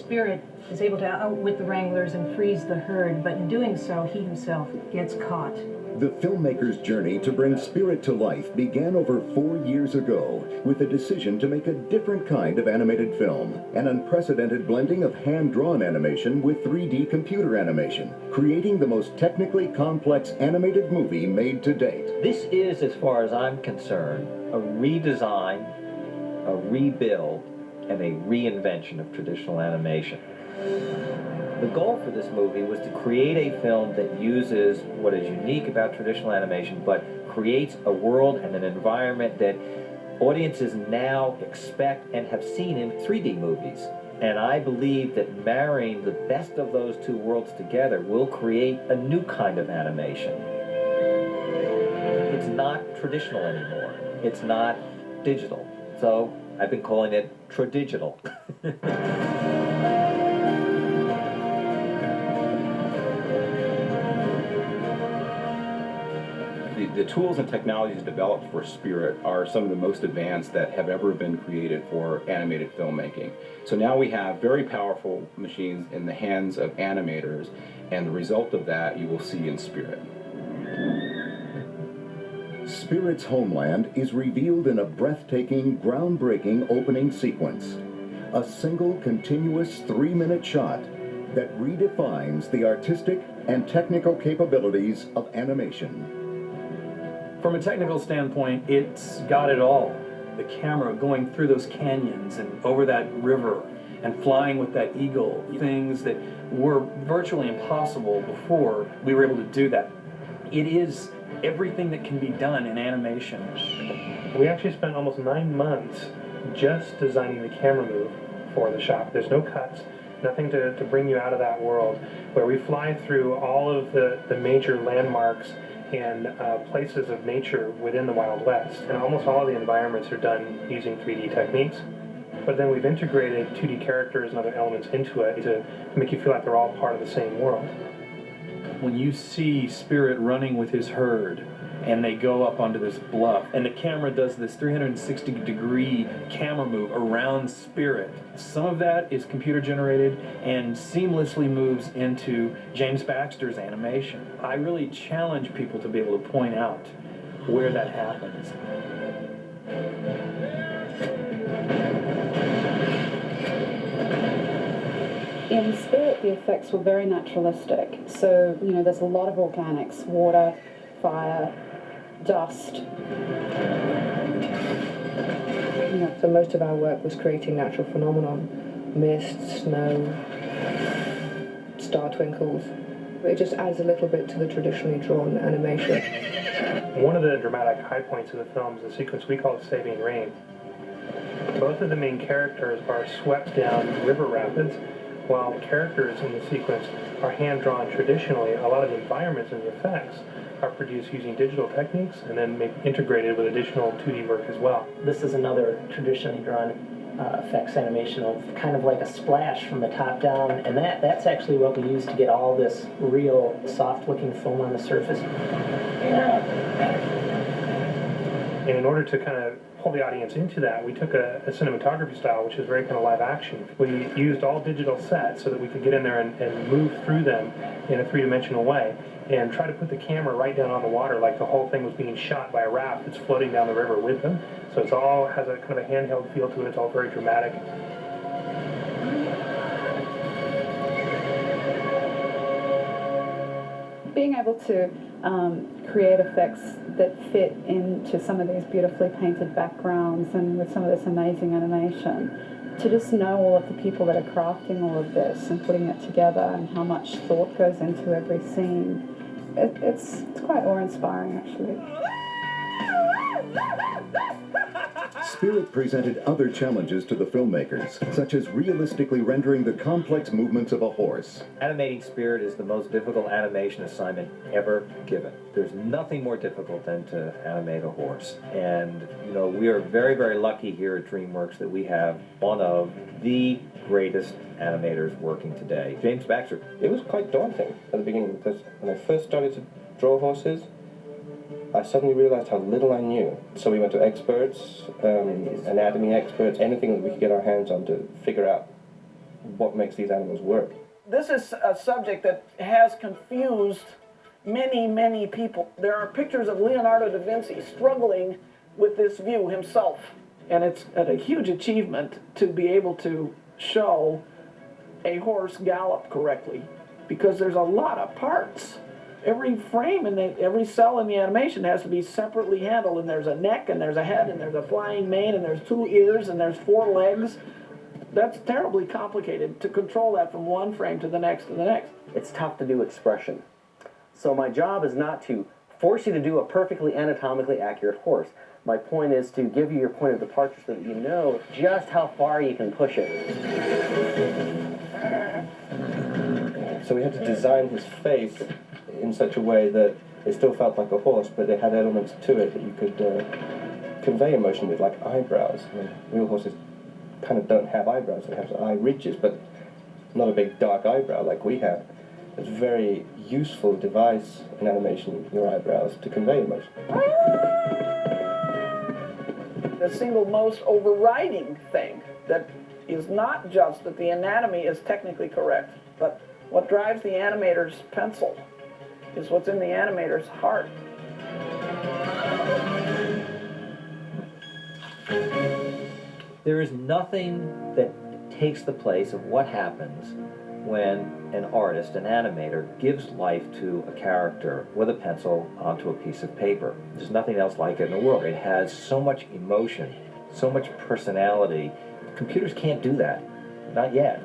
Spirit is able to outwit the Wranglers and freeze the herd, but in doing so, he himself gets caught. The filmmaker's journey to bring Spirit to life began over 4 years ago with a decision to make a different kind of animated film, an unprecedented blending of hand-drawn animation with 3D computer animation, creating the most technically complex animated movie made to date. This is, as far as I'm concerned, a redesign, a rebuild, and a reinvention of traditional animation. The goal for this movie was to create a film that uses what is unique about traditional animation, but creates a world and an environment that audiences now expect and have seen in 3D movies. And I believe that marrying the best of those two worlds together will create a new kind of animation. It's not traditional anymore. It's not digital. So I've been calling it tradigital. The tools and technologies developed for Spirit are some of the most advanced that have ever been created for animated filmmaking. So now we have very powerful machines in the hands of animators, and the result of that you will see in Spirit. Spirit's homeland is revealed in a breathtaking, groundbreaking opening sequence. A single, continuous 3-minute shot that redefines the artistic and technical capabilities of animation. From a technical standpoint, it's got it all. The camera going through those canyons and over that river and flying with that eagle, things that were virtually impossible before we were able to do that. It is everything that can be done in animation. We actually spent almost 9 months just designing the camera move for the shop. There's no cuts, nothing to bring you out of that world, where we fly through all of the major landmarks and places of nature within the Wild West. And almost all of the environments are done using 3D techniques. But then we've integrated 2D characters and other elements into it to make you feel like they're all part of the same world. When you see Spirit running with his herd and they go up onto this bluff and the camera does this 360-degree camera move around Spirit, some of that is computer generated and seamlessly moves into James Baxter's animation. I really challenge people to be able to point out where that happens. In Spirit, the effects were very naturalistic. So, there's a lot of organics, water, fire, dust. So most of our work was creating natural phenomenon, mist, snow, star twinkles. It just adds a little bit to the traditionally drawn animation. One of the dramatic high points of the film is a sequence we call Saving Rain. Both of the main characters are swept down river rapids, while the characters in the sequence are hand-drawn traditionally. A lot of the environments and the effects are produced using digital techniques and then integrated with additional 2D work as well. This is another traditionally drawn effects animation of kind of like a splash from the top down, and that's actually what we use to get all this real soft-looking foam on the surface. And in order to kind of pull the audience into that, we took a cinematography style, which is very kind of live action. We used all digital sets so that we could get in there and move through them in a three-dimensional way and try to put the camera right down on the water like the whole thing was being shot by a raft that's floating down the river with them. So it's all has a kind of a handheld feel to it. It's all very dramatic. Being able to create effects that fit into some of these beautifully painted backgrounds and with some of this amazing animation, to just know all of the people that are crafting all of this and putting it together and how much thought goes into every scene, it's quite awe-inspiring, actually. Spirit presented other challenges to the filmmakers, such as realistically rendering the complex movements of a horse. Animating Spirit is the most difficult animation assignment ever given. There's nothing more difficult than to animate a horse. And, we are very, very lucky here at DreamWorks that we have one of the greatest animators working today, James Baxter. It was quite daunting at the beginning because when I first started to draw horses, I suddenly realized how little I knew. So we went to experts, anatomy experts, anything that we could get our hands on to figure out what makes these animals work. This is a subject that has confused many people. There are pictures of Leonardo da Vinci struggling with this view himself. And it's a huge achievement to be able to show a horse gallop correctly, because there's a lot of parts. Every frame and every cell in the animation has to be separately handled, and there's a neck, and there's a head, and there's a flying mane, and there's 2 ears, and there's 4 legs. That's terribly complicated to control that from one frame to the next to the next. It's tough to do expression. So my job is not to force you to do a perfectly anatomically accurate horse. My point is to give you your point of departure so that you know just how far you can push it. So we had to design his face in such a way that it still felt like a horse, but it had elements to it that you could convey emotion with, like eyebrows. I mean, real horses kind of don't have eyebrows. They have eye ridges, but not a big dark eyebrow like we have. It's a very useful device in animation, your eyebrows, to convey emotion. The single most overriding thing that is not just that the anatomy is technically correct, but what drives the animator's pencil is what's in the animator's heart. There is nothing that takes the place of what happens when an artist, an animator, gives life to a character with a pencil onto a piece of paper. There's nothing else like it in the world. It has so much emotion, so much personality. Computers can't do that. Not yet.